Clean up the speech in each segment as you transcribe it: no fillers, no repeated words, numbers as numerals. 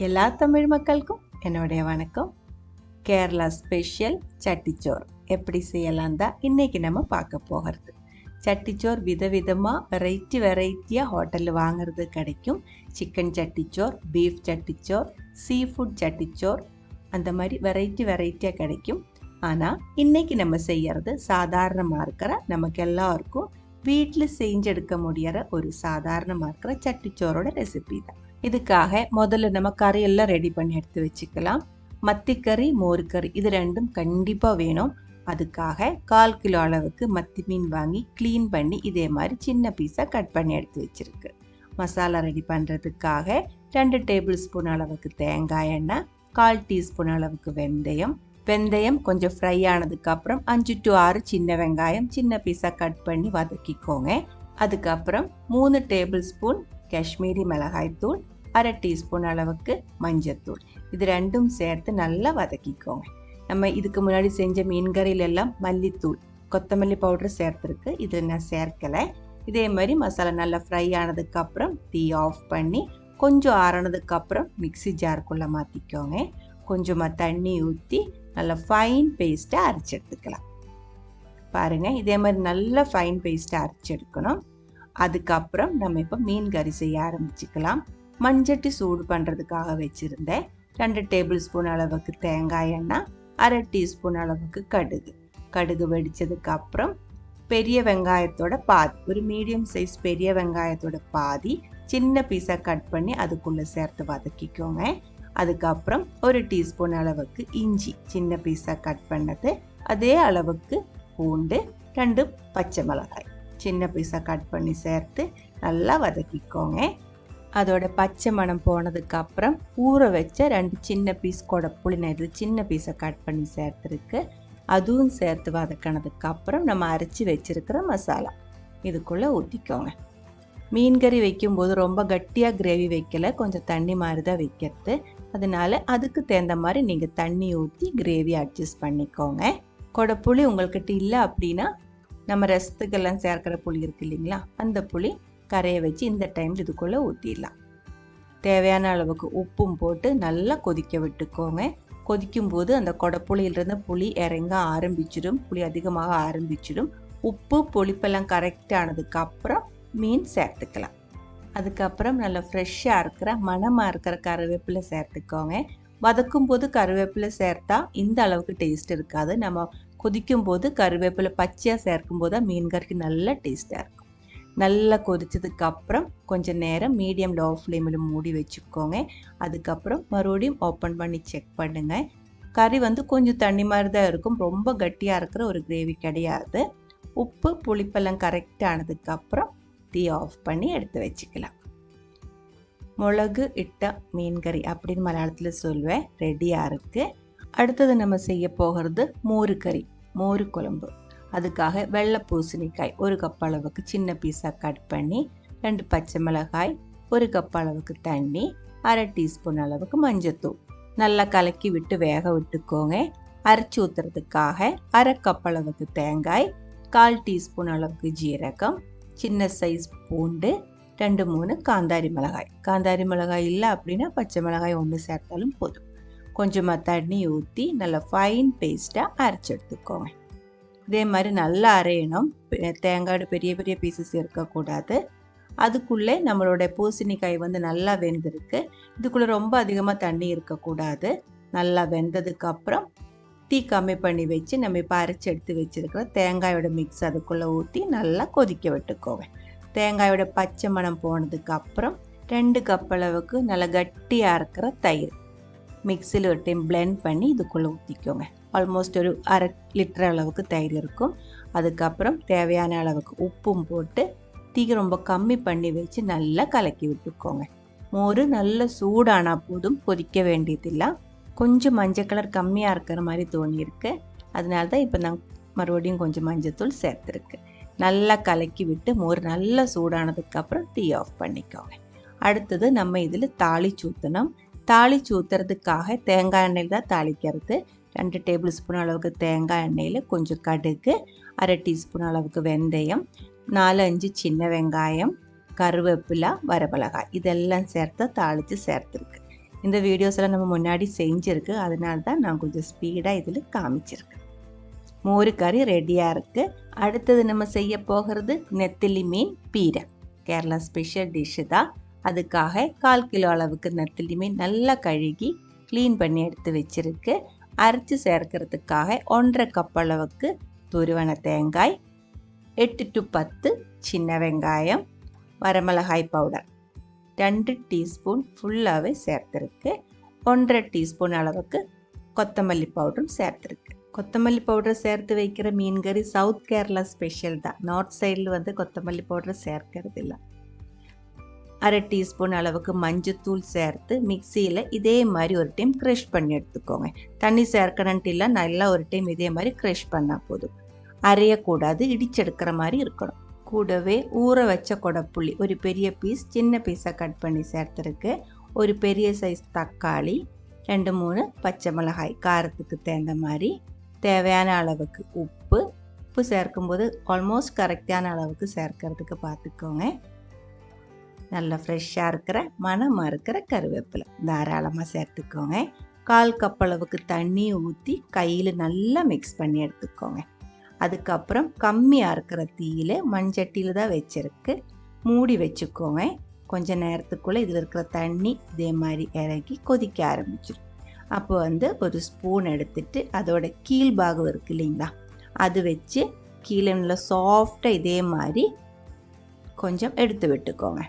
எல்லா தமிழ் மக்களுக்கும் என்னுடைய வணக்கம். கேரளா ஸ்பெஷல் சட்டிச்சோறு எப்படி செய்யலாம் தான் இன்னைக்கு நம்ம பார்க்க போகிறது. சட்டிச்சோறு விதவிதமாக வெரைட்டியாக ஹோட்டலில் வாங்குறது கிடைக்கும். சிக்கன் சட்டிச்சோறு, பீஃப் சட்டிச்சோறு, சீ ஃபுட் சட்டிச்சோறு, அந்த மாதிரி வெரைட்டியாக கிடைக்கும். ஆனால் இன்னைக்கு நம்ம செய்யறது சாதாரணமாக இருக்கிற, நமக்கு எல்லாருக்கும் வீட்டில் செஞ்செடுக்க முடியற ஒரு சாதாரணமாக இருக்கிற சட்டிச்சோரோட ரெசிபி தான். இதுக்காக முதல்ல நம்ம கறியெல்லாம் ரெடி பண்ணி எடுத்து வச்சுக்கலாம். மத்திக்கறி, மோர் கறி இது ரெண்டும் கண்டிப்பாக வேணும். அதுக்காக 1/4 கிலோ அளவுக்கு மத்தி மீன் வாங்கி க்ளீன் பண்ணி இதே மாதிரி சின்ன பீஸாக கட் பண்ணி எடுத்து வச்சுருக்கு. மசாலா ரெடி பண்ணுறதுக்காக 2 டேபிள் ஸ்பூன் அளவுக்கு தேங்காய் எண்ணெய், 1/4 டீஸ்பூன் அளவுக்கு வெந்தயம் கொஞ்சம் ஃப்ரை ஆனதுக்கப்புறம் 5 to 6 சின்ன வெங்காயம் சின்ன பீஸாக கட் பண்ணி வதக்கிக்கோங்க. அதுக்கப்புறம் 3 டேபிள் ஸ்பூன் காஷ்மீரி மிளகாய் தூள், 1/2 டீஸ்பூன் அளவுக்கு மஞ்சத்தூள், இது ரெண்டும் சேர்த்து நல்லா வதக்கிக்கோங்க. நம்ம இதுக்கு முன்னாடி செஞ்ச மீன் கறியிலெல்லாம் மல்லித்தூள், கொத்தமல்லி பவுடர் சேர்த்துருக்கு, இது நான் சேர்க்கலை. இதே மாதிரி மசாலா நல்லா ஃப்ரை ஆனதுக்கப்புறம் தீ ஆஃப் பண்ணி கொஞ்சம் ஆறினதுக்கப்புறம் மிக்சி ஜாருக்குள்ளே மாற்றிக்கோங்க. கொஞ்சமாக தண்ணி ஊற்றி நல்லா ஃபைன் பேஸ்ட்டாக அரைச்சி எடுத்துக்கலாம். பாருங்கள், இதே மாதிரி நல்லா ஃபைன் பேஸ்ட்டாக அரைச்சி எடுக்கணும். அதுக்கப்புறம் நம்ம இப்போ மீன் கறி செய்ய ஆரம்பிச்சுக்கலாம். மண்சட்டி சூடு பண்ணுறதுக்காக வச்சுருந்தேன். 2 டேபிள் ஸ்பூன் அளவுக்கு தேங்காய் எண்ணெய், 1/2 டீஸ்பூன் அளவுக்கு கடுகு வெடித்ததுக்கப்புறம் பெரிய வெங்காயத்தோட பாதி, ஒரு மீடியம் சைஸ் பெரிய வெங்காயத்தோட பாதி சின்ன பீஸாக கட் பண்ணி அதுக்குள்ளே சேர்த்து வதக்கிக்கோங்க. அதுக்கப்புறம் 1 டீஸ்பூன் அளவுக்கு இஞ்சி சின்ன பீஸாக கட் பண்ணது, அதே அளவுக்கு பூண்டு, 2 பச்சை மிளகாய் சின்ன பீஸாக கட் பண்ணி சேர்த்து நல்லா வதக்கிக்கோங்க. அதோட பச்சை மணம் போனதுக்கப்புறம் ஊற வச்ச 2 சின்ன பீஸ் கொடப்புளி நெடு சின்ன பீஸை கட் பண்ணி சேர்த்துருக்கு, அதுவும் சேர்த்து வதக்கினதுக்கப்புறம் நம்ம அரைச்சி வச்சிருக்கிற மசாலா இதுக்குள்ளே ஊற்றிக்கோங்க. மீன் கறி வைக்கும்போது ரொம்ப கட்டியாக கிரேவி வைக்கலை, கொஞ்சம் தண்ணி மாதிரி தான் வைக்கிறது. அதனால அதுக்கு தகுந்த மாதிரி நீங்கள் தண்ணி ஊற்றி கிரேவி அட்ஜஸ்ட் பண்ணிக்கோங்க. கொடப்புளி உங்கள்கிட்ட இல்லை அப்படின்னா நம்ம ரசத்துக்கெல்லாம் சேர்க்கிற புளி இருக்கு இல்லைங்களா, அந்த புளி கரையை வச்சு இந்த டைமில் இதுக்குள்ளே ஊற்றிடலாம். தேவையான அளவுக்கு உப்பும் போட்டு நல்லா கொதிக்க விட்டுக்கோங்க. கொதிக்கும்போது அந்த கொடப்புளியிலிருந்து புளி இறங்க ஆரம்பிச்சிடும், புளி அதிகமாக ஆரம்பிச்சிடும். உப்பு புளிப்பெல்லாம் கரெக்டானதுக்கப்புறம் மீன் சேர்த்துக்கலாம். அதுக்கப்புறம் நல்லா ஃப்ரெஷ்ஷாக இருக்கிற மணமாக இருக்கிற கருவேப்பிலை சேர்த்துக்கோங்க. வதக்கும் போது கருவேப்பிலை சேர்த்தா இந்த அளவுக்கு டேஸ்ட் இருக்காது. நம்ம கொதிக்கும் போது கருவேப்பிலை பச்சையாக சேர்க்கும் போது மீன் கறிக்கு நல்ல டேஸ்ட்டாக இருக்கும். நல்லா கொதிச்சதுக்கப்புறம் கொஞ்சம் நேரம் மீடியம் லோ ஃப்ளேமில் மூடி வச்சுக்கோங்க. அதுக்கப்புறம் மறுபடியும் ஓப்பன் பண்ணி செக் பண்ணுங்கள். கறி கொஞ்சம் தண்ணி மாதிரி தான் இருக்கும், ரொம்ப கட்டியாக இருக்கிற ஒரு கிரேவி கிடையாது. உப்பு புளிப்பெல்லாம் கரெக்டானதுக்கப்புறம் தீ ஆஃப் பண்ணி எடுத்து வச்சுக்கலாம். மிளகு இட்ட மீன் கறி அப்படின்னு மலையாளத்தில் சொல்வேன், ரெடியாக இருக்குது. அடுத்தது நம்ம செய்ய போகிறது மோர் குழம்பு. அதுக்காக வெள்ளை பூசணிக்காய் 1 கப் அளவுக்கு சின்ன பீஸாக கட் பண்ணி, 2 பச்சை மிளகாய், 1 கப் அளவுக்கு தண்ணி, 1/2 டீஸ்பூன் அளவுக்கு மஞ்சத்தூள் நல்லா கலக்கி விட்டு வேக விட்டுக்கோங்க. அரைச்சி ஊற்றுறதுக்காக 1/2 கப் அளவுக்கு தேங்காய், 1/4 டீஸ்பூன் அளவுக்கு ஜீரகம், சின்ன சைஸ் பூண்டு, 2-3 காந்தாரி மிளகாய் இல்லை அப்படின்னா பச்சை மிளகாய் 1 சேர்த்தாலும் போதும். கொஞ்சமாக தண்ணி ஊற்றி நல்லா ஃபைன் பேஸ்ட்டாக அரைச்சி எடுத்துக்கோங்க. இதே மாதிரி நல்லா அரையணும், தேங்காயோட பெரிய பெரிய பீசஸ் இருக்கக்கூடாது. அதுக்குள்ளே நம்மளோட பூசணிக்காய் நல்லா வெந்திருக்கு. இதுக்குள்ளே ரொம்ப அதிகமாக தண்ணி இருக்கக்கூடாது. நல்லா வெந்ததுக்கப்புறம் தீ கம்மி பண்ணி வச்சு நம்ம இப்போ அரைச்சி எடுத்து வச்சுருக்கிற தேங்காயோட மிக்ஸ் அதுக்குள்ளே ஊற்றி நல்லா கொதிக்க விட்டுக்கோங்க. தேங்காயோட பச்சை மணம் போனதுக்கப்புறம் 2 கப் அளவுக்கு நல்லா கட்டியாக இருக்கிற தயிர் மிக்சியில் ஒரு டைம் பிளெண்ட் பண்ணி இதுக்குள்ளே ஊற்றிக்கோங்க. ஆல்மோஸ்ட் ஒரு 1/2 லிட்டர் அளவுக்கு தயிர் இருக்கும். அதுக்கப்புறம் தேவையான அளவுக்கு உப்பும் போட்டு தீ ரொம்ப கம்மி பண்ணி வச்சு நல்லா கலக்கி விட்டுக்கோங்க. மோர் நல்லா சூடானால் போதும், கொதிக்க வேண்டியதில்லை. கொஞ்சம் மஞ்சள் கலர் கம்மியாக இருக்கிற மாதிரி தோணியிருக்கு, அதனால தான் இப்போ நான் மறுபடியும் கொஞ்சம் மஞ்சத்தூள் சேர்த்துருக்கு. நல்லா கலக்கி விட்டு மோர் நல்லா சூடானதுக்கப்புறம் டீ ஆஃப் பண்ணிக்கோங்க. அடுத்தது நம்ம இதில் தாளிச்சு ஊற்றணும். தாளிச்சு ஊற்றுறதுக்காக தேங்காய் எண்ணெயில் தான் தாளிக்கிறது. 2 டேபிள் ஸ்பூன் அளவுக்கு தேங்காய் எண்ணெயில் கொஞ்சம் கடுகு, 1/2 டீஸ்பூன் அளவுக்கு வெந்தயம், 4-5 சின்ன வெங்காயம், கருவேப்பிலை, வரமிளகாய் இதெல்லாம் சேர்த்து தாளித்து சேர்த்துருக்கு. இந்த வீடியோஸ்லாம் நம்ம முன்னாடி செஞ்சிருக்கு, அதனால தான் நான் கொஞ்சம் ஸ்பீடாக இதில் காமிச்சிருக்கேன். மோர் கறி ரெடியாக இருக்குது. அடுத்தது நம்ம செய்ய போகிறது நெத்திலி மீன் பீரை. கேரளா ஸ்பெஷல் டிஷ்ஷு தான். அதுக்காக 1/4 கிலோ அளவுக்கு நெத்திலி மீன் நல்லா கழுகி க்ளீன் பண்ணி எடுத்து வச்சுருக்கு. அரைச்சி சேர்க்கறதுக்காக 1/2 கப் அளவுக்கு துருவன தேங்காய், 8 to 10 சின்ன வெங்காயம், வரமிளகாய் பவுடர் 2 டீஸ்பூன் ஃபுல்லாகவே சேர்த்துருக்கு. 1/2 டீஸ்பூன் அளவுக்கு கொத்தமல்லி பவுடரும் சேர்த்துருக்கு. கொத்தமல்லி பவுடர் சேர்த்து வைக்கிற மீன் கறி சவுத் கேரளா ஸ்பெஷல் தான். நார்த் சைடில் கொத்தமல்லி பவுடர் சேர்க்கறது இல்லை. 1/2 டீஸ்பூன் அளவுக்கு மஞ்சத்தூள் சேர்த்து மிக்சியில் இதே மாதிரி ஒரு டைம் க்ரஷ் பண்ணி எடுத்துக்கோங்க. தண்ணி சேர்க்கணுன்ட்டு இல்லை, நல்லா ஒரு டைம் இதே மாதிரி க்ரஷ் பண்ணால் போதும். அரையக்கூடாது, இடிச்செடுக்கிற மாதிரி இருக்கணும். கூடவே ஊற வச்ச கொடப்புளி ஒரு பெரிய பீஸ் சின்ன பீஸாக கட் பண்ணி சேர்த்துருக்கு. ஒரு பெரிய சைஸ் தக்காளி, 2-3 பச்சை மிளகாய் காரத்துக்கு தகுந்த மாதிரி, தேவையான அளவுக்கு உப்பு சேர்க்கும்போது ஆல்மோஸ்ட் கரெக்டான அளவுக்கு சேர்க்கறதுக்கு பார்த்துக்கோங்க. நல்லா ஃப்ரெஷ்ஷாக இருக்கிற மணமாக இருக்கிற கருவேப்பிலை தாராளமாக சேர்த்துக்கோங்க. 1/4 கப் அளவுக்கு தண்ணி ஊற்றி கையில் நல்லா மிக்ஸ் பண்ணி எடுத்துக்கோங்க. அதுக்கப்புறம் கம்மியாக இருக்கிற தீயில் மண்சட்டியில் தான் வச்சுருக்கு, மூடி வச்சுக்கோங்க. கொஞ்சம் நேரத்துக்குள்ளே இதில் இருக்கிற தண்ணி இதே மாதிரி இறக்கி கொதிக்க ஆரம்பிச்சிடும். அப்போ ஒரு ஸ்பூன் எடுத்துட்டு அதோட கீழ்பாகம் இருக்குது இல்லைங்களா, அது வச்சு கீழே நல்லா சாஃப்டாக இதே மாதிரி கொஞ்சம் எடுத்து விட்டுக்கோங்க.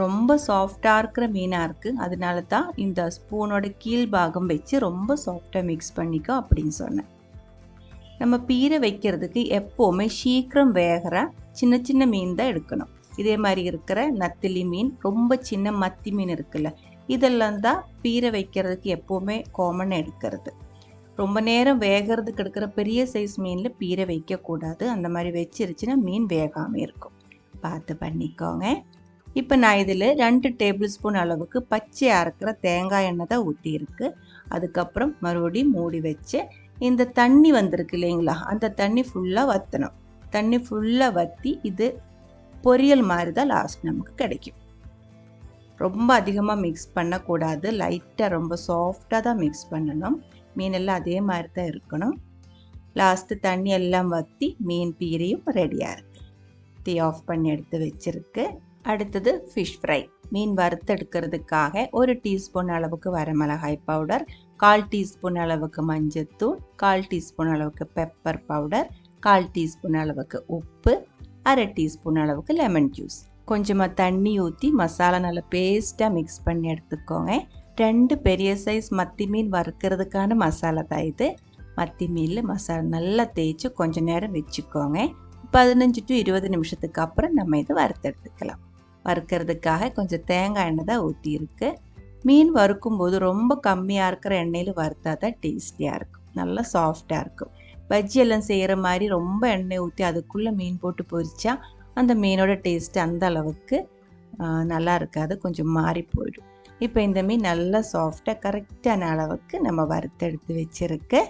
ரொம்ப சாஃப்டாக இருக்கிற மீனாக இருக்குது, அதனால தான் இந்த ஸ்பூனோட கீழ்பாகம் வச்சு ரொம்ப சாஃப்டாக மிக்ஸ் பண்ணிக்கோ அப்படின்னு சொன்னேன். நம்ம பீரை வைக்கிறதுக்கு எப்போவுமே சீக்கிரம் வேகிற சின்ன சின்ன மீன் தான் எடுக்கணும். இதே மாதிரி இருக்கிற நத்திலி மீன், ரொம்ப சின்ன மத்தி மீன் இருக்குல்ல, இதெல்லாம் தான் பீரை வைக்கிறதுக்கு எப்போவுமே காமன் எடுக்கிறது. ரொம்ப நேரம் வேகிறதுக்கு எடுக்கிற பெரிய சைஸ் மீனில் பீரை வைக்கக்கூடாது. அந்த மாதிரி வச்சிருச்சுன்னா மீன் வேகாமல் இருக்கும், பார்த்து பண்ணிக்கோங்க. இப்போ நான் இதில் 2 டேபிள் ஸ்பூன் அளவுக்கு பச்சையாக இருக்கிற தேங்காய் எண்ணெய் தான் ஊற்றியிருக்கு. அதுக்கப்புறம் மறுபடியும் மூடி வச்சு இந்த தண்ணி வந்திருக்கு இல்லைங்களா, அந்த தண்ணி ஃபுல்லாக வற்றணும். தண்ணி ஃபுல்லாக வற்றி இது பொரியல் மாதிரி தான் லாஸ்ட் நமக்கு கிடைக்கும். ரொம்ப அதிகமாக மிக்ஸ் பண்ணக்கூடாது, லைட்டாக ரொம்ப சாஃப்டாக தான் மிக்ஸ் பண்ணணும். மீனெல்லாம் அதே மாதிரி தான் இருக்கணும். லாஸ்ட்டு தண்ணி எல்லாம் வற்றி மீன் பீரையும் ரெடியாக இருக்குது. டீ ஆஃப் பண்ணி எடுத்து வச்சுருக்கு. அடுத்தது ஃபிஷ் ஃப்ரை. மீன் வறுத்தெடுக்கிறதுக்காக 1 டீஸ்பூன் அளவுக்கு வரமிளகாய் பவுடர், 1/4 டீஸ்பூன் அளவுக்கு மஞ்சத்தூள், 1/4 டீஸ்பூன் அளவுக்கு பெப்பர் பவுடர், 1/4 டீஸ்பூன் அளவுக்கு உப்பு, 1/2 டீஸ்பூன் அளவுக்கு லெமன் ஜூஸ், கொஞ்சமாக தண்ணி ஊற்றி மசாலா நல்லா பேஸ்ட்டாக மிக்ஸ் பண்ணி எடுத்துக்கோங்க. 2 பெரிய சைஸ் மத்தி மீன் வறுக்கிறதுக்கான மசாலா தான் இது. மத்தி மீனில் மசாலா நல்லா தேய்ச்சி கொஞ்சம் நேரம் வச்சுக்கோங்க. 15 to 20 நிமிஷத்துக்கு அப்புறம் நம்ம இதை வறுத்தெடுத்துக்கலாம். வறுக்கிறதுக்காக கொஞ்சம் தேங்காய் எண்ணெய் தான் ஊற்றியிருக்கு. மீன் வறுக்கும்போது ரொம்ப கம்மியாக இருக்கிற எண்ணெயில் வறுத்தா தான் டேஸ்டியாக இருக்கும், நல்லா சாஃப்டாக இருக்கும். பஜ்ஜி எல்லாம் செய்கிற மாதிரி ரொம்ப எண்ணெய் ஊற்றி அதுக்குள்ளே மீன் போட்டு பொரிச்சா அந்த மீனோட டேஸ்ட்டு அந்த அளவுக்கு நல்லா இருக்காது, கொஞ்சம் மாறி போயிடும். இப்போ இந்த மீன் நல்லா சாஃப்டாக கரெக்டான அளவுக்கு நம்ம வறுத்தெடுத்து வச்சுருக்கு.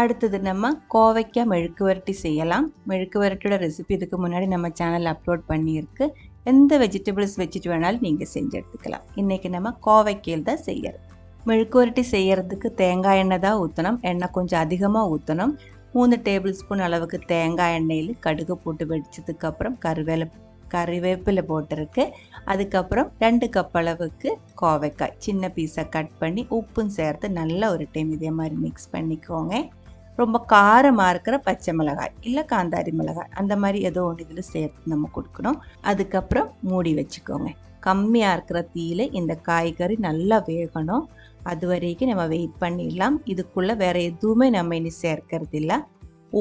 அடுத்தது நம்ம கோவைக்காய் மெழுக்கு வரட்டி செய்யலாம். மெழுக்கு வரட்டியோட ரெசிபி இதுக்கு முன்னாடி நம்ம சேனலில் அப்லோட் பண்ணியிருக்கு. எந்த வெஜிடபிள்ஸ் வச்சுட்டு வேணாலும் நீங்கள் செஞ்சு எடுத்துக்கலாம். இன்றைக்கி நம்ம கோவைக்காயில் தான் செய்யறது. மெழுக்கு வரட்டி செய்யறதுக்கு தேங்காய் எண்ணெய் தான் ஊற்றணும். எண்ணெய் கொஞ்சம் அதிகமாக ஊற்றணும். 3 டேபிள் ஸ்பூன் அளவுக்கு தேங்காய் எண்ணெயில் கடுகு போட்டு வெடிச்சதுக்கப்புறம் கறிவேப்பிலை போட்டிருக்கு. அதுக்கப்புறம் 2 கப் அளவுக்கு கோவைக்காய் சின்ன பீஸாக கட் பண்ணி உப்பும் சேர்த்து நல்லா ஒரு டைம் இதே மாதிரி மிக்ஸ் பண்ணிக்கோங்க. ரொம்ப காரமாக இருக்கிற பச்சை மிளகாய் இல்லை காந்தாரி மிளகாய் அந்த மாதிரி ஏதோ ஒன்று இதில் சேர்த்து நம்ம கொடுக்கணும். அதுக்கப்புறம் மூடி வச்சுக்கோங்க. கம்மியாக இருக்கிற தீயில் இந்த காய்கறி நல்லா வேகணும். அது வரைக்கும் நம்ம வெயிட் பண்ணிடலாம். இதுக்குள்ளே வேறு எதுவுமே நம்ம இனி சேர்க்கறது இல்லை.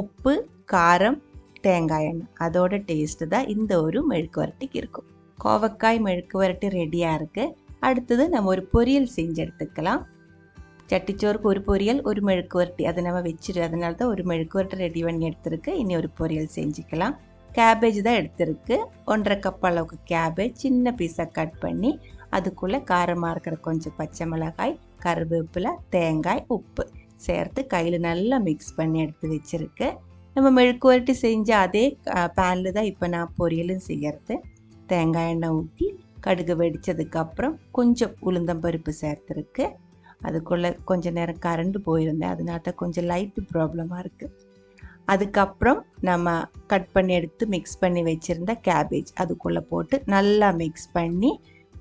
உப்பு, காரம், தேங்காய் எண்ணெய் அதோட டேஸ்ட்டு தான் இந்த ஒரு மெழுக்கு வரட்டிக்கு இருக்கும். கோவக்காய் மெழுக்கு வரட்டி ரெடியாக இருக்குது. அடுத்தது நம்ம ஒரு பொரியல் செஞ்சு எடுத்துக்கலாம். சட்டிச்சோறுக்கு ஒரு பொரியல், ஒரு மெழுக்கு வரட்டி, அதை நம்ம வச்சுட்டு அதனால தான் ஒரு மெழுக்கு வரட்டி ரெடி பண்ணி எடுத்துருக்கு. இனி ஒரு பொரியல் செஞ்சுக்கலாம். கேபேஜ் தான் எடுத்துருக்கு. 1/2 கப் அளவுக்கு கேபேஜ் சின்ன பீஸாக கட் பண்ணி அதுக்குள்ளே காரமாக இருக்கிற கொஞ்சம் பச்சை மிளகாய், கருவேப்பிலை, தேங்காய், உப்பு சேர்த்து கையில் நல்லா மிக்ஸ் பண்ணி எடுத்து வச்சுருக்கு. நம்ம மெழுக்கு வரட்டி செஞ்ச அதே பேனில் தான் இப்போ நான் பொரியலும் செய்கிறது. தேங்காய் எண்ணெய் ஊற்றி கடுகு வெடித்ததுக்கப்புறம் கொஞ்சம் உளுந்தம்பருப்பு சேர்த்துருக்கு. அதுக்குள்ளே கொஞ்ச நேரம் கரண்ட் போயிருந்தேன், அதனால தான் கொஞ்சம் லைட்டு ப்ராப்ளமாக இருக்குது. அதுக்கப்புறம் நம்ம கட் பண்ணி எடுத்து மிக்ஸ் பண்ணி வச்சுருந்த கேபேஜ் அதுக்குள்ளே போட்டு நல்லா மிக்ஸ் பண்ணி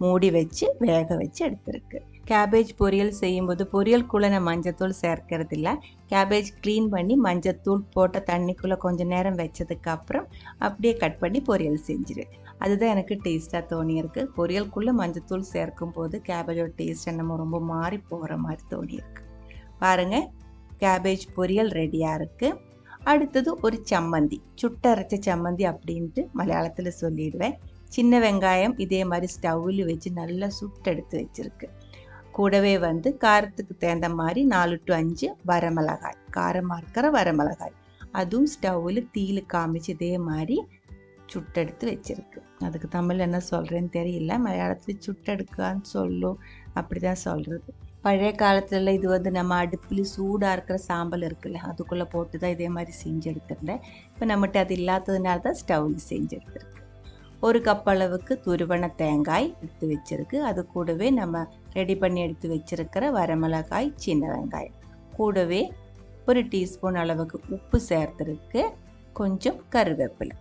மூடி வச்சு வேக வச்சு எடுத்துருக்கு. கேபேஜ் பொரியல் செய்யும்போது பொரியலுக்குள்ளே நான் மஞ்சத்தூள் சேர்க்கறது இல்லை. கேபேஜ் க்ளீன் பண்ணி மஞ்சத்தூள் போட்ட தண்ணிக்குள்ளே கொஞ்சம் நேரம் வச்சதுக்கப்புறம் அப்படியே கட் பண்ணி பொரியல் செஞ்சிரு. அதுதான் எனக்கு டேஸ்ட்டாக தோணியிருக்கு. பொரியலுக்குள்ளே மஞ்சத்தூள் சேர்க்கும் போது கேபேஜோட டேஸ்ட் என்னமோ ரொம்ப மாறி போகிற மாதிரி தோணியிருக்கு. பாருங்கள், கேபேஜ் பொரியல் ரெடியாக இருக்குது. அடுத்தது ஒரு சம்மந்தி, சுட்டரைச்ச சம்மந்தி அப்படின்ட்டு மலையாளத்தில் சொல்லிடுவேன். சின்ன வெங்காயம் இதே மாதிரி ஸ்டவ்வில் வச்சு நல்லா சுட்டெடுத்து வச்சுருக்கு. கூடவே வந்து காரத்துக்கு தகுந்த மாதிரி 4 to 5 வரமிளகாய், காரமாக இருக்கிற வரமிளகாய், அதுவும் ஸ்டவ்வில் தீயில் காமிச்சு இதே மாதிரி சுட்டெடுத்து வச்சுருக்கு. அதுக்கு தமிழ் என்ன சொல்கிறேன்னு தெரியல, மலையாளத்தில் சுட்டெடுக்கான்னு சொல்லும், அப்படி தான் சொல்கிறது. பழைய காலத்தில் இது வந்து நம்ம அடுப்பில் சூடாக இருக்கிற சாம்பல் இருக்குல்ல, அதுக்குள்ளே போட்டு தான் இதே மாதிரி செஞ்சு எடுத்துருந்தேன். இப்போ நம்மகிட்ட அது இல்லாததுனால தான் ஸ்டவ்வில் செஞ்சு எடுத்துருக்கு. 1 கப் அளவுக்கு துருவன தேங்காய் எடுத்து வச்சுருக்கு. அது கூடவே நம்ம ரெடி பண்ணி எடுத்து வச்சுருக்கிற வரமிளகாய், சின்ன வெங்காயம், கூடவே 1 டீஸ்பூன் அளவுக்கு உப்பு சேர்த்துருக்கு, கொஞ்சம் கருவேப்பிலை.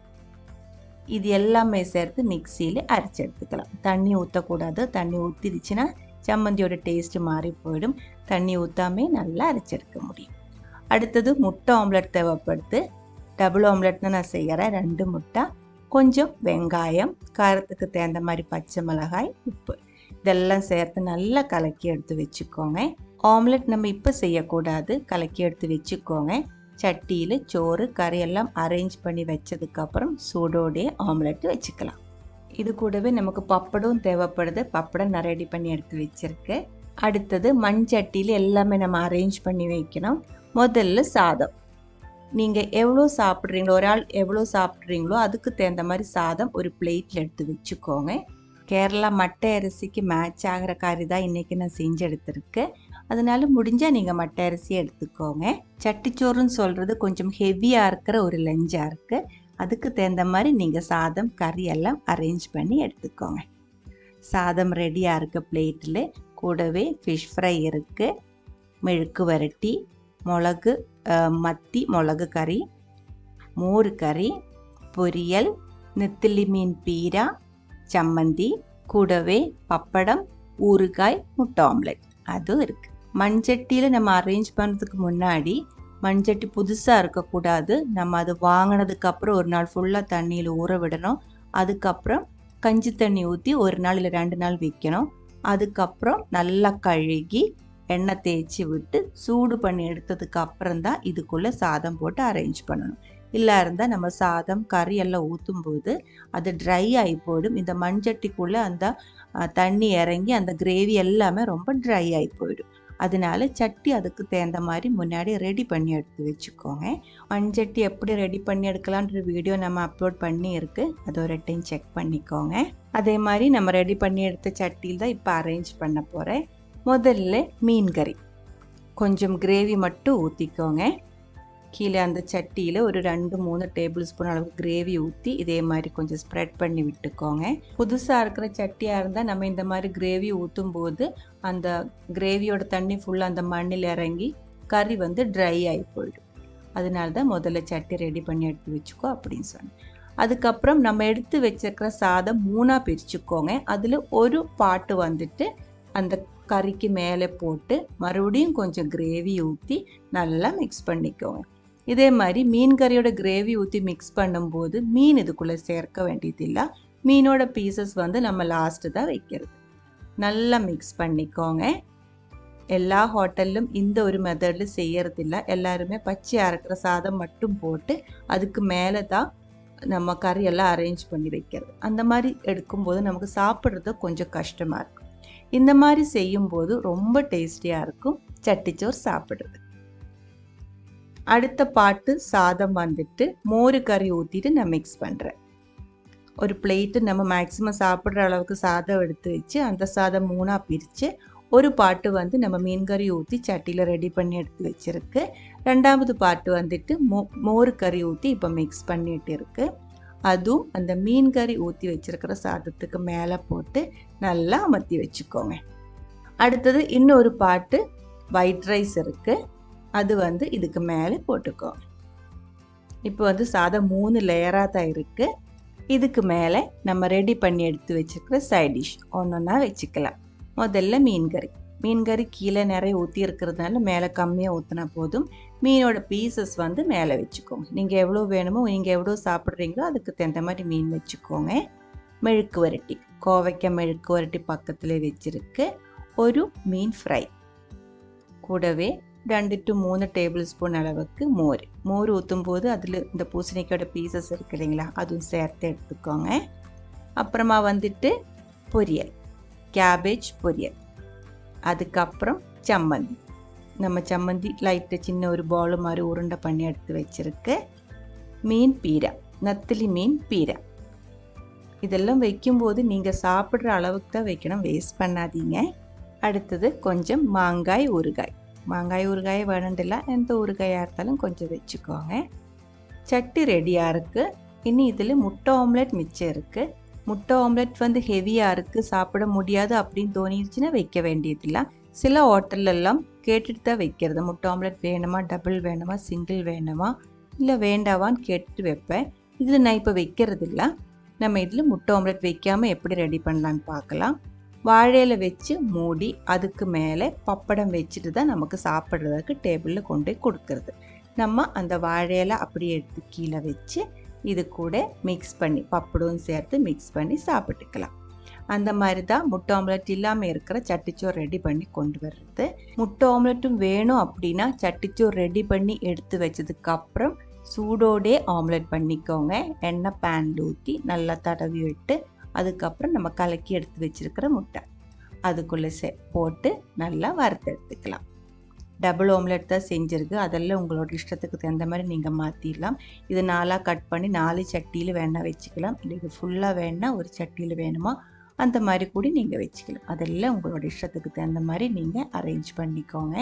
இது எல்லாமே சேர்த்து மிக்சியில் அரைச்சி எடுத்துக்கலாம். தண்ணி ஊற்றக்கூடாது, தண்ணி ஊற்றிடுச்சுன்னா சம்மந்தியோட டேஸ்ட்டு மாறி போயிடும். தண்ணி ஊற்றாமே நல்லா அரைச்செடுக்க முடியும். அடுத்தது முட்டை ஆம்லெட் தேவைப்படுது. டபுள் ஆம்லெட் தான் நான் செய்கிறேன். 2 முட்டை, கொஞ்சம் வெங்காயம், காரத்துக்கு தகுந்த மாதிரி பச்சை மிளகாய், உப்பு, இதெல்லாம் சேர்த்து நல்லா கலக்கி எடுத்து வச்சுக்கோங்க. ஆம்லெட் நம்ம இப்போ செய்யக்கூடாது, கலக்கி எடுத்து வச்சுக்கோங்க. சட்டியில் சோறு கறி எல்லாம் அரேஞ்ச் பண்ணி வச்சதுக்கப்புறம் சூடோடைய ஆம்லெட் வச்சுக்கலாம். இது கூடவே நமக்கு பப்படம் தேவைப்படுது. பப்படம் நான் ரெடி பண்ணி எடுத்து வச்சுருக்கேன். அடுத்தது மண்சட்டியில் எல்லாமே நம்ம அரேஞ்ச் பண்ணி வைக்கணும். முதல்ல சாதம், நீங்கள் எவ்வளோ சாப்பிட்றீங்களோ, ஒரு ஆள் எவ்வளோ சாப்பிட்றீங்களோ அதுக்கு தகுந்த மாதிரி சாதம் ஒரு பிளேட்டில் எடுத்து வச்சுக்கோங்க. கேரளா மட்டை அரிசிக்கு மேட்ச் ஆகிற கறி தான் இன்றைக்கி நான் செஞ்சு எடுத்துருக்கேன். அதனால முடிஞ்சால் நீங்கள் மட்டை அரிசியை எடுத்துக்கோங்க. சட்டிச்சோறுன்னு சொல்கிறது கொஞ்சம் ஹெவியாக இருக்கிற ஒரு லஞ்சாக இருக்குது. அதுக்கு தகுந்த மாதிரி நீங்கள் சாதம் கறி எல்லாம் அரேஞ்ச் பண்ணி எடுத்துக்கோங்க. சாதம் ரெடியாக இருக்க பிளேட்டில் கூடவே ஃபிஷ் ஃப்ரை இருக்குது, மெழுக்கு வரட்டி, மிளகு மத்தி மிளகு கறி, மோர் கறி, பொரியல், நெத்திலி மீன் பீரா, சம்மந்தி, கூடவே பப்படம், ஊறுகாய், முட்டை ஆம்லெட் அதுவும் இருக்குது. மண்சட்டியில் நம்ம அரேஞ்ச் பண்ணுறதுக்கு முன்னாடி மண்சட்டி புதுசாக இருக்கக்கூடாது. நம்ம அது வாங்கினதுக்கப்புறம் ஒரு நாள் ஃபுல்லாக தண்ணியில் ஊற விடணும். அதுக்கப்புறம் கஞ்சி தண்ணி ஊற்றி 1 நாள் இல்லை 2 நாள் வைக்கணும். அதுக்கப்புறம் நல்லா கழுகி எண்ணெய் தேய்ச்சி விட்டு சூடு பண்ணி எடுத்ததுக்கு அப்புறம் தான் இதுக்குள்ளே சாதம் போட்டு அரேஞ்ச் பண்ணணும். இல்லை இருந்தால் நம்ம சாதம் கறி எல்லாம் ஊற்றும்போது அது ட்ரை ஆகி போயிடும். இந்த மண்சட்டிக்குள்ளே அந்த தண்ணி இறங்கி அந்த கிரேவி எல்லாமே ரொம்ப ட்ரை ஆகி போயிடும். அதனால சட்டி அதுக்கு தகுந்த மாதிரி முன்னாடி ரெடி பண்ணி எடுத்து வச்சுக்கோங்க. மண்சட்டி எப்படி ரெடி பண்ணி எடுக்கலான்ற வீடியோ நம்ம அப்லோட் பண்ணி இருக்குது, அது ஒரு டைம் செக் பண்ணிக்கோங்க. அதே மாதிரி நம்ம ரெடி பண்ணி எடுத்த சட்டியில் தான் இப்போ அரேஞ்ச் பண்ண போகிறேன். முதல்ல மீன் கறி கொஞ்சம் கிரேவி மட்டும் ஊற்றிக்கோங்க. கீழே அந்த சட்டியில் ஒரு 2-3 டேபிள் ஸ்பூன் அளவுக்கு கிரேவி ஊற்றி இதே மாதிரி கொஞ்சம் ஸ்ப்ரெட் பண்ணி விட்டுக்கோங்க. புதுசாக இருக்கிற சட்டியாக இருந்தால் நம்ம இந்த மாதிரி கிரேவி ஊற்றும் போது அந்த கிரேவியோட தண்ணி ஃபுல்லாக அந்த மண்ணில் இறங்கி கறி வந்து ட்ரை ஆகி போயிடும். அதனால தான் முதல்ல சட்டி ரெடி பண்ணி எடுத்து வச்சுக்கோ அப்படின்னு சொன்னேன். அதுக்கப்புறம் நம்ம எடுத்து வச்சிருக்கிற சாதம் 3ஆக பிரிச்சுக்கோங்க. அதில் ஒரு பாட்டு வந்துட்டு அந்த கறிக்கு மேலே போட்டு மறுபடியும் கொஞ்சம் கிரேவி ஊற்றி நல்லா மிக்ஸ் பண்ணிக்கோங்க. இதே மாதிரி மீன் கறியோட கிரேவி ஊற்றி மிக்ஸ் பண்ணும்போது மீன் இதுக்குள்ளே சேர்க்க வேண்டியதில்லை. மீனோட பீசஸ் வந்து நம்ம லாஸ்ட்டு தான் வைக்கிறது. நல்லா மிக்ஸ் பண்ணிக்கோங்க. எல்லா ஹோட்டல்லும் இந்த ஒரு மெத்தடில் செய்யறதில்ல. எல்லாருமே பச்சை அரைக்கிற சாதம் மட்டும் போட்டு அதுக்கு மேலே தான் நம்ம கறியெல்லாம் அரேஞ்ச் பண்ணி வைக்கிறது. அந்த மாதிரி எடுக்கும்போது நமக்கு சாப்பிட்றது கொஞ்சம் கஷ்டமாக இருக்கும். இந்த மாதிரி செய்யும்போது ரொம்ப டேஸ்டியாக இருக்கும் சட்டிச்சோறு சாப்பிட்றது. அடுத்த பாட்டு சாதம் வந்துட்டு மோர் கறி ஊற்றிட்டு நான் மிக்ஸ் பண்ணுறேன். ஒரு பிளேட்டு நம்ம மேக்ஸிமம் சாப்பிட்ற அளவுக்கு சாதம் எடுத்து வச்சு அந்த சாதம் 3ஆக பிரித்து ஒரு பாட்டு வந்து நம்ம மீன் கறி ஊற்றி சட்டியில் ரெடி பண்ணி எடுத்து வச்சுருக்கு. 2வது பாட்டு வந்துட்டு மோர் கறி ஊற்றி இப்போ மிக்ஸ் பண்ணிட்டு இருக்குது. அதுவும் அந்த மீன் கறி ஊற்றி வச்சுருக்கிற சாதத்துக்கு மேலே போட்டு நல்லா அமர்த்தி வச்சுக்கோங்க. அடுத்தது இன்னொரு பாட்டு ஒயிட் ரைஸ் இருக்குது, அது வந்து இதுக்கு மேலே போட்டுக்கோ. இப்போ வந்து சாதம் 3 லேயராக தான் இருக்குது. இதுக்கு மேலே நம்ம ரெடி பண்ணி எடுத்து வச்சுருக்கிற சைட் டிஷ் ஒன்றா வச்சுக்கலாம். முதல்ல மீன் கறி கீழே நிறைய ஊற்றி இருக்கிறதுனால மேலே கம்மியாக ஊற்றினா போதும். மீனோட பீசஸ் வந்து மேலே வச்சுக்கோங்க. நீங்கள் எவ்வளோ வேணுமோ, நீங்கள் எவ்வளோ சாப்பிட்றீங்களோ அதுக்கு தகுந்த மாதிரி மீன் வச்சுக்கோங்க. மெழுக்கு வரட்டி, கோவைக்காய் மெழுக்கு வரட்டி பக்கத்தில் வச்சுருக்கு. ஒரு மீன் ஃப்ரை, கூடவே 2 to 3 டேபிள் ஸ்பூன் அளவுக்கு மோர் ஊற்றும் போது அதில் இந்த பூசணிக்காயோட பீசஸ் இருக்குது இல்லைங்களா, அதுவும் சேர்த்து எடுத்துக்கோங்க. அப்புறமா வந்துட்டு பொரியல், கேபேஜ் பொரியல். அதுக்கப்புறம் சம்மந்தி, நம்ம சம்மந்தி லைட்டாக சின்ன ஒரு பால் மாதிரி உருண்டை பண்ணி எடுத்து வச்சுருக்கு. மீன் பீரா, நத்திலி மீன் பீரா. இதெல்லாம் வைக்கும்போது நீங்கள் சாப்பிட்ற அளவுக்கு தான் வைக்கணும், வேஸ்ட் பண்ணாதீங்க. அடுத்தது கொஞ்சம் மாங்காய் ஊறுகாய் வேணுண்டில்ல, எந்த ஊறுகாயாக இருந்தாலும் கொஞ்சம் வச்சுக்கோங்க. சட்டி ரெடியாக இருக்குது. இனி இதில் முட்டை ஆம்லெட் மிச்சம் இருக்குது. முட்டை ஆம்லெட் வந்து ஹெவியாக இருக்குது, சாப்பிட முடியாது அப்படின்னு தோணிடுச்சுன்னா வைக்க வேண்டியதில்லை. சில ஹோட்டலெல்லாம் கேட்டுட்டு தான் வைக்கிறது, முட்டை ஆம்லெட் வேணுமா, டபுள் வேணுமா, சிங்கிள் வேணுமா, இல்லை வேண்டாவான்னு கேட்டுட்டு வைப்பேன். இதில் நான் இப்போ வைக்கிறதில்ல. நம்ம இதில் முட்டை ஆம்லெட் வைக்காமல் எப்படி ரெடி பண்ணலான்னு பார்க்கலாம். வாழையில வச்சு மூடி அதுக்கு மேலே பப்படம் வச்சுட்டு தான் நமக்கு சாப்பிட்றதுக்கு டேபிளில் கொண்டு போய் கொடுக்கறது. நம்ம அந்த வாழையில அப்படியே எடுத்து கீழே வச்சு இது கூட மிக்ஸ் பண்ணி பப்படம் சேர்த்து மிக்ஸ் பண்ணி சாப்பிட்டுக்கலாம். அந்த மாதிரி தான் முட்டை ஆம்லெட் இல்லாமல் இருக்கிற சட்டிச்சோறு ரெடி பண்ணி கொண்டு வர்றது. முட்டை ஆம்லெட்டும் வேணும் அப்படின்னா சட்டிச்சோறு ரெடி பண்ணி எடுத்து வச்சதுக்கப்புறம் சூடோடே ஆம்லெட் பண்ணிக்கோங்க. எண்ணெய் பேனில் ஊற்றி நல்லா தடவி விட்டு அதுக்கப்புறம் நம்ம கலக்கி எடுத்து வச்சுருக்கிற முட்டை அதுக்குள்ளே போட்டு நல்லா வறுத்து எடுத்துக்கலாம். டபுள் ஆம்லெட் தான் செஞ்சுருக்கு, அதெல்லாம் உங்களோட இஷ்டத்துக்கு தகுந்த மாதிரி நீங்கள் மாற்றிடலாம். இது 4 கட் பண்ணி 4 சட்டியில் வேணால் வச்சுக்கலாம், இல்லை இது ஃபுல்லாக வேணால் ஒரு சட்டியில் வேணுமா அந்த மாதிரி கூட நீங்கள் வச்சுக்கலாம். அதெல்லாம் உங்களோட இஷ்டத்துக்கு தகுந்த மாதிரி நீங்கள் அரேஞ்ச் பண்ணிக்கோங்க.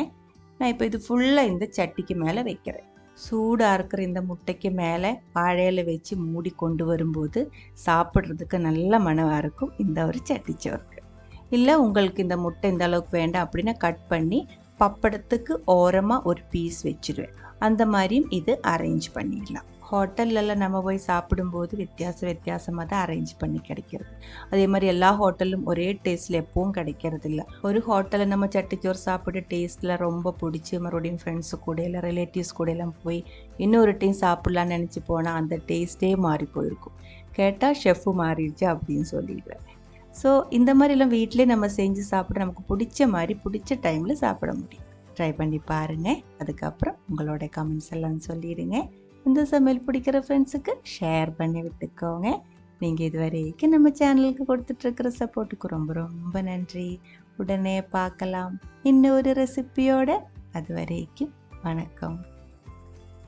நான் இப்போ இது ஃபுல்லாக இந்த சட்டிக்கு மேலே வைக்கிறேன். சூடாக இருக்கிற இந்த முட்டைக்கு மேலே வாழையில வச்சு மூடி கொண்டு வரும்போது சாப்பிட்றதுக்கு நல்ல மணவாக இருக்கும் இந்த ஒரு சட்டிச்சோறுக்கு. இல்லை உங்களுக்கு இந்த முட்டை இந்த அளவுக்கு வேண்டாம் அப்படின்னா கட் பண்ணி பப்படத்துக்கு ஓரமாக ஒரு பீஸ் வச்சுருவேன். அந்த மாதிரியும் இது அரேஞ்ச் பண்ணிடலாம். ஹோட்டல்லலாம் நம்ம போய் சாப்பிடும்போது வித்தியாசமாக தான் அரேஞ்ச் பண்ணி கிடைக்கிறது. அதே மாதிரி எல்லா ஹோட்டலும் ஒரே டேஸ்ட்டில் எப்பவும் கிடைக்கிறது இல்லை. ஒரு ஹோட்டலில் நம்ம சட்டிச்சோறு சாப்பிட்டு டேஸ்ட்டில் ரொம்ப பிடிச்சி மறுபடியும் ஃப்ரெண்ட்ஸு கூட இல்லை ரிலேட்டிவ்ஸ் கூட எல்லாம் போய் இன்னொரு டைம் சாப்பிட்லான்னு நினச்சி போனால் அந்த டேஸ்ட்டே மாறி போயிருக்கும். கேட்டால் ஷெஃப்பு மாறிடுச்சு அப்படின்னு சொல்லிடுவேன். ஸோ இந்த மாதிரிலாம் வீட்டிலே நம்ம செஞ்சு சாப்பிட நமக்கு பிடிச்ச மாதிரி பிடிச்ச டைமில் சாப்பிட முடியும். ட்ரை பண்ணி பாருங்கள். அதுக்கப்புறம் உங்களோட கமெண்ட்ஸ் எல்லாம் சொல்லிடுங்க. இந்த சமையல் பிடிக்கிற ஃப்ரெண்ட்ஸுக்கு ஷேர் பண்ணி விட்டுக்கோங்க. நீங்கள் இது வரைக்கும் நம்ம சேனலுக்கு கொடுத்துட்ருக்கிற சப்போர்ட்டுக்கு ரொம்ப ரொம்ப நன்றி. உடனே பார்க்கலாம் இன்னொரு ரெசிபியோட. அது வரைக்கும் வணக்கம்.